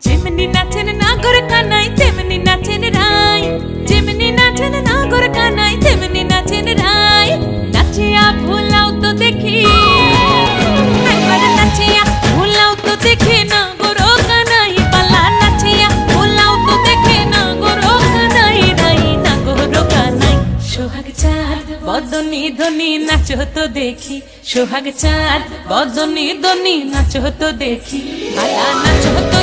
যেমনি নাচেন নাগর কানাই তেমনি নাচেন রাই, যেমনি নাচেন নাগর কানাই তেমনি নাচেন রাই। নাচিয়া ভোলাও তো দেখি, একবার নাচিয়া ভোলাও তো দেখি নাগর কানাই পালা। নাচিয়া ভোলাও তো দেখি নাগর কানাই রাই, নাগর কানাই। সোহাগ চাঁদ বদনি ধনি নাচো তো দেখি, সোহাগ চাঁদ বদনি ধনি নাচো তো দেখি, পালা নাচো তো